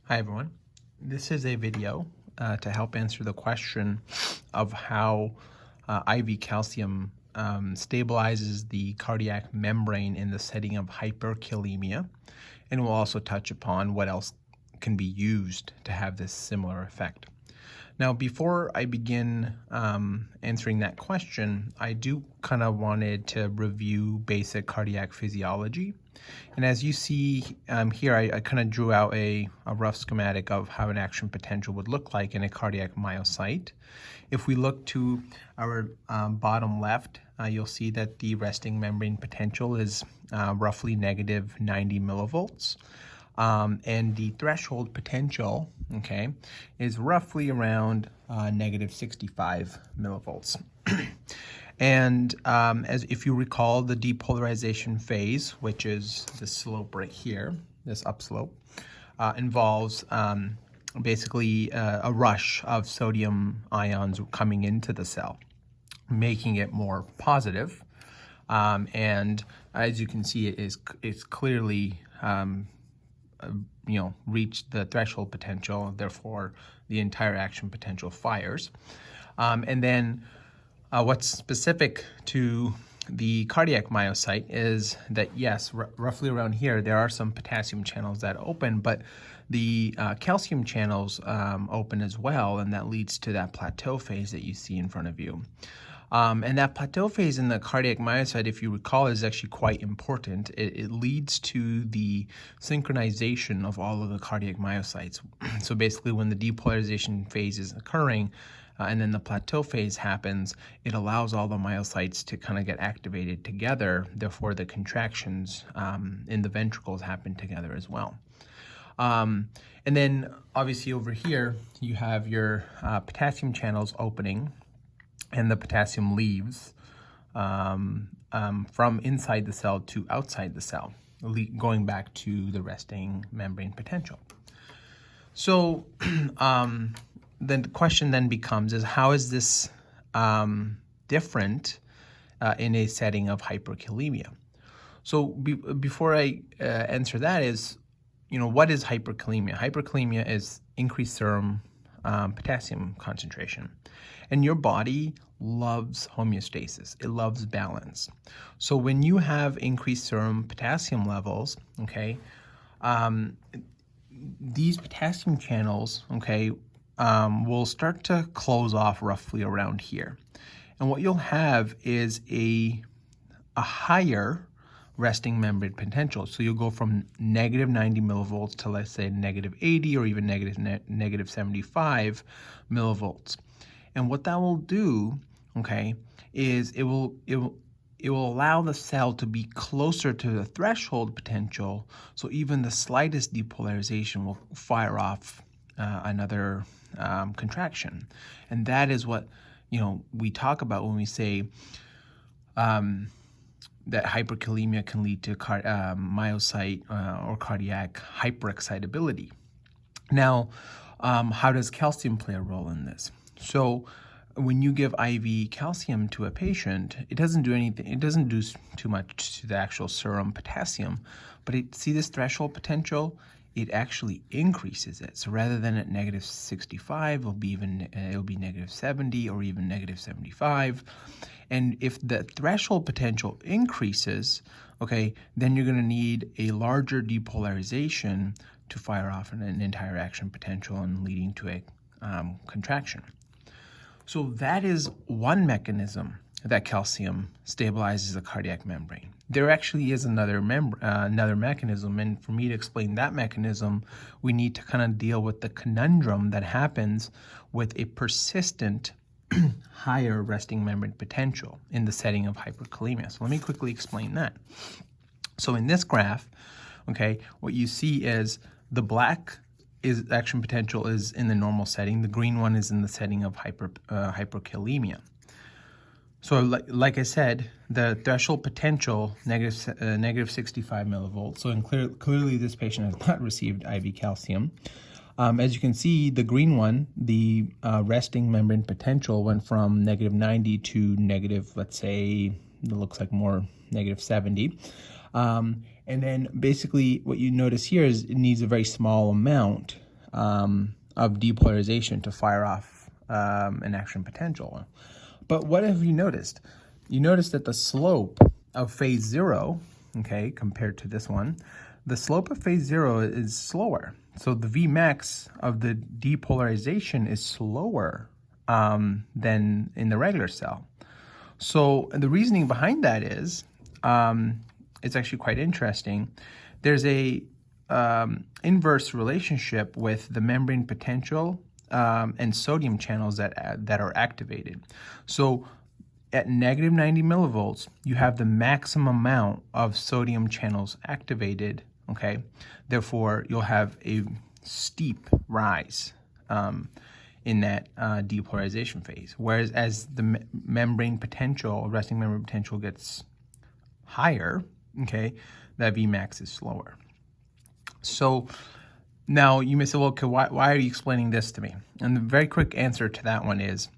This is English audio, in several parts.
Hi everyone. This is a video to help answer the question of how IV calcium stabilizes the cardiac membrane in the setting of hyperkalemia, and we'll also touch upon what else can be used to have this similar effect. Now, before I begin answering that question, I do kind of wanted to review basic cardiac physiology. And as you see here, I kind of drew out a rough schematic of how an action potential would look like in a cardiac myocyte. If we look to our bottom left, you'll see that the resting membrane potential is roughly negative 90 millivolts. And the threshold potential, okay, is roughly around negative 65 millivolts. And as if you recall, the depolarization phase, which is the slope right here, this upslope, involves basically a rush of sodium ions coming into the cell, making it more positive. And as you can see, it's clearly reached the threshold potential, therefore the entire action potential fires. And then what's specific to the cardiac myocyte is that, yes, roughly around here, there are some potassium channels that open, but the calcium channels open as well, and that leads to that plateau phase that you see in front of you. And that plateau phase in the cardiac myocyte, if you recall, is actually quite important. It leads to the synchronization of all of the cardiac myocytes. So basically, when the depolarization phase is occurring, and then the plateau phase happens, it allows all the myocytes to kind of get activated together. Therefore, the contractions in the ventricles happen together as well. And then obviously over here, you have your potassium channels opening, and the potassium leaves from inside the cell to outside the cell, going back to the resting membrane potential. So then the question then becomes is how is this different in a setting of hyperkalemia? So before I answer that is, what is hyperkalemia? Hyperkalemia is increased serum potassium concentration. And your body loves homeostasis. It loves balance. So when you have increased serum potassium levels, okay, these potassium channels, okay, will start to close off roughly around here. And what you'll have is a higher resting membrane potential. So you'll go from negative 90 millivolts to, let's say, negative 80 or even negative 75 millivolts. And what that will do, okay, is it will allow the cell to be closer to the threshold potential, so even the slightest depolarization will fire off another contraction. And that is what we talk about when we say that hyperkalemia can lead to myocyte or cardiac hyperexcitability. Now, how does calcium play a role in this? So when you give IV calcium to a patient, it doesn't do anything. It doesn't do too much to the actual serum potassium, but see this threshold potential? It actually increases it. So rather than at negative 65, it'll be negative 70 or even negative 75. And if the threshold potential increases, okay, then you're going to need a larger depolarization to fire off an entire action potential and leading to a contraction. So that is one mechanism that calcium stabilizes the cardiac membrane. There actually is another mechanism, and for me to explain that mechanism, we need to kind of deal with the conundrum that happens with a persistent higher resting membrane potential in the setting of hyperkalemia. So let me quickly explain that. So in this graph, okay, what you see is the black action potential is in the normal setting. The green one is in the setting of hyperkalemia. So like I said, the threshold potential, negative 65 millivolts. So clearly this patient has not received IV calcium. As you can see, the green one, the resting membrane potential went from negative 90 to negative, let's say, it looks like more negative 70. And then basically what you notice here is it needs a very small amount of depolarization to fire off an action potential. But what have you noticed? You notice that the slope of phase 0, okay, compared to this one, the slope of phase 0 is slower. So the Vmax of the depolarization is slower than in the regular cell. So the reasoning behind that is, it's actually quite interesting. There's a inverse relationship with the membrane potential and sodium channels that are activated. So at negative 90 millivolts, you have the maximum amount of sodium channels activated, okay? Therefore, you'll have a steep rise in that depolarization phase. Whereas as the membrane potential, resting membrane potential gets higher, okay, that Vmax is slower. So now you may say, well, okay, why are you explaining this to me? And the very quick answer to that one is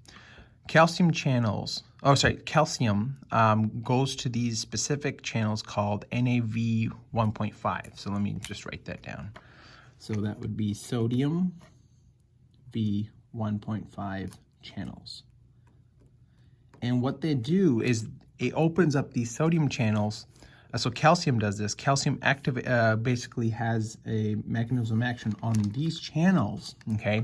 calcium channels, calcium goes to these specific channels called NAV 1.5. So let me just write that down. So that would be sodium V 1.5 channels. And what they do is it opens up these sodium channels. So calcium does this. Calcium basically has a mechanism of action on these channels, okay,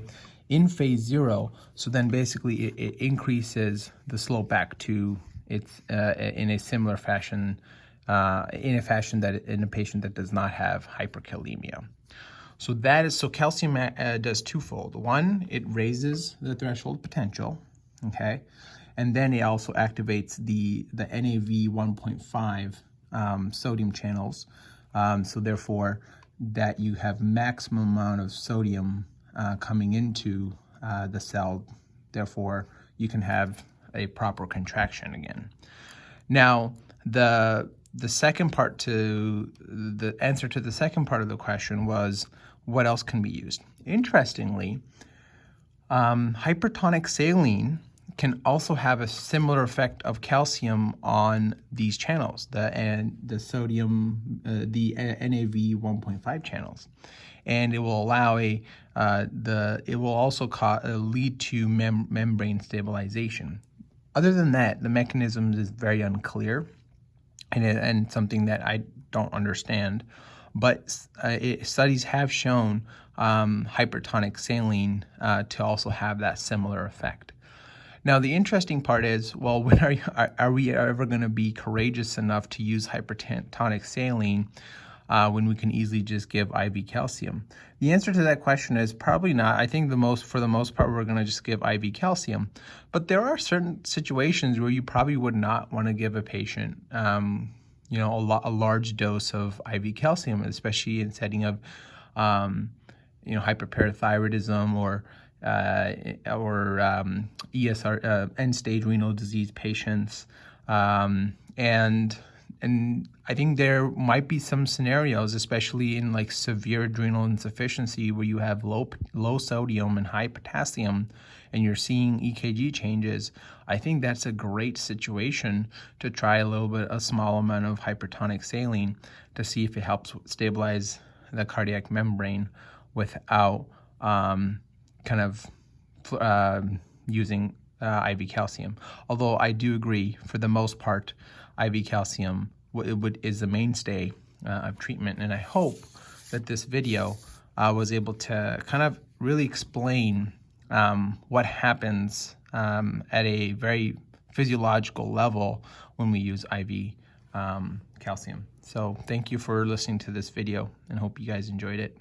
in phase 0. So then basically it increases the slope back to its in a similar fashion, in a patient that does not have hyperkalemia. So calcium does twofold. One, it raises the threshold potential, okay, and then it also activates the NAV 1.5 sodium channels. So therefore, that you have maximum amount of sodium coming into the cell. Therefore, you can have a proper contraction again. Now, the second part to the answer to the second part of the question was, what else can be used? Interestingly, hypertonic saline can also have a similar effect of calcium on these channels, the sodium, the NAV 1.5 channels, and it will allow it will also lead to membrane stabilization. Other than that, the mechanism is very unclear, and something that I don't understand. But studies have shown hypertonic saline to also have that similar effect. Now, the interesting part is, well, when are we ever going to be courageous enough to use hypertonic saline when we can easily just give IV calcium? The answer to that question is probably not. I think for the most part, we're going to just give IV calcium. But there are certain situations where you probably would not want to give a patient a large dose of IV calcium, especially in setting of hyperparathyroidism or ESR, end-stage renal disease patients, and I think there might be some scenarios, especially in like severe adrenal insufficiency, where you have low sodium and high potassium, and you're seeing EKG changes. I think that's a great situation to try a small amount of hypertonic saline to see if it helps stabilize the cardiac membrane without using IV calcium. Although I do agree, for the most part, IV calcium is the mainstay of treatment. And I hope that this video was able to kind of really explain what happens at a very physiological level when we use IV calcium. So thank you for listening to this video, and hope you guys enjoyed it.